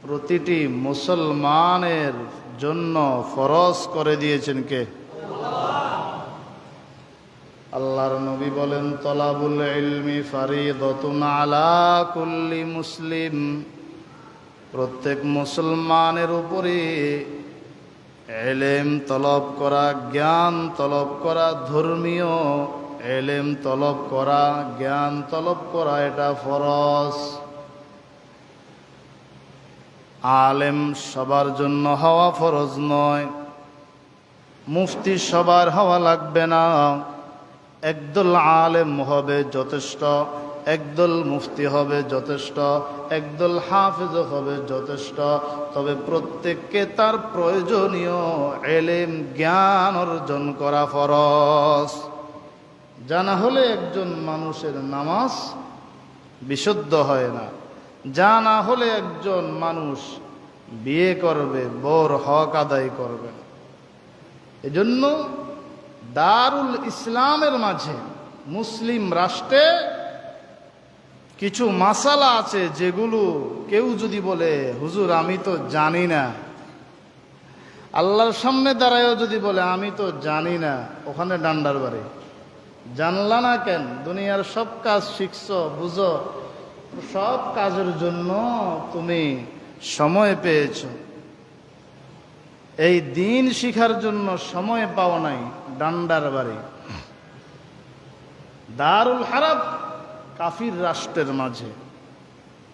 প্রতিটি মুসলমানের জন্য ফরজ করে দিয়েছেন কে? আল্লাহর নবী বলেন, তলাবুল ইলমি ফারিদাতুন আলা কুল্লি মুসলিম। প্রত্যেক মুসলমানের উপরে ইলম তলব করা, জ্ঞান তলব করা, ধর্মীয় ইলম তলব করা, জ্ঞান তলব করা, এটা ফরজ। আলেম সবার জন্য হওয়া ফরজ নয়। মুফতি সবার হওয়া লাগবে না। একদল আলেম হবে যথেষ্ট, একদল মুফতি হবে যথেষ্ট, একদল হাফেজ হবে যথেষ্ট। তবে প্রত্যেককে তার প্রয়োজনীয় ইলম জ্ঞান অর্জন করা ফরজ। জানা হলে একজন মানুষের নামাজ বিশুদ্ধ হয় না। জানা হলে একজন মানুষ বিয়ে করবে, বউর হক আদায় করবে না। এজন্য দারুল ইসলামের মাঝে, মুসলিম রাষ্ট্রে কিছু মাসালা আছে যেগুলো কেউ যদি বলে, হুজুর আমি তো জানি না, আল্লাহর সামনে দাঁড়ায়ও যদি বলে আমি তো জানি না, ওখানে ডান্ডার বাড়ি। জানলা না কেন? দুনিয়ার সব কাজ শিখছো, বুঝো, সব কাজের জন্য তুমি সময় পেয়েছ, এই দিন শিখার জন্য সময় পাও নাই, ডান্ডার বাড়ি। দারুল হারাব কাফির রাষ্ট্রের মাঝে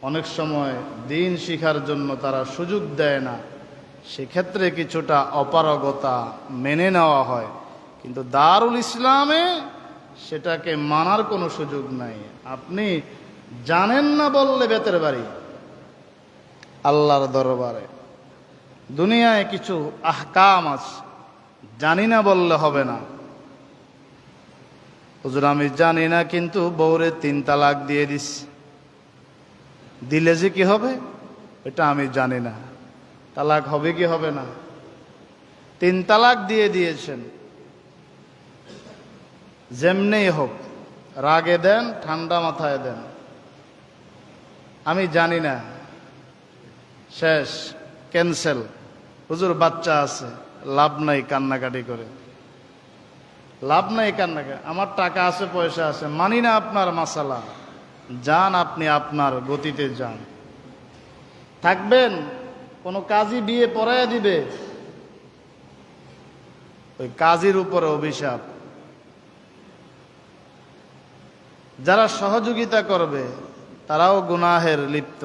অনেক সময় দিন শিখার জন্য তারা সুযোগ দেয় না। সেক্ষেত্রে কিছুটা অপারগতা মেনে নেওয়া হয়, কিন্তু দারুল ইসলামে সেটাকে মানার কোনো সুযোগ নাই। আপনি জানেন না বললে বেতের বাড়ি আল্লাহর দরবারে। দুনিয়ায় কিছু আহকাম আছে, জানি না বললে হবে না। হুজুর আমি জানি না, কিন্তু বউরে 3 তালাক দিয়ে দিস, দিলে যে কি হবে এটা আমি জানি না। তালাক হবে কি হবে না? 3 তালাক দিয়ে দিয়েছেন, যেমনেই হোক, রাগে দেন, ঠান্ডা মাথায় দেন, আমি জানি না, শেষ, ক্যান্সেল। হুজুর বাচ্চা আছে, লাভ নাই কান্নাকাটি করে, লাভ নাই কান্নাকাটি, আমার টাকা আছে, পয়সা আছে, মানি না আপনার মাসালা, যান আপনি আপনার গতিতে যান। থাকবেন কোনো কাজী বিয়ে পড়াইয়া দিবে, ওই কাজীর উপরে অভিশাপ। যারা সহযোগিতা করবে তারাও গুনাহের লিপ্ত।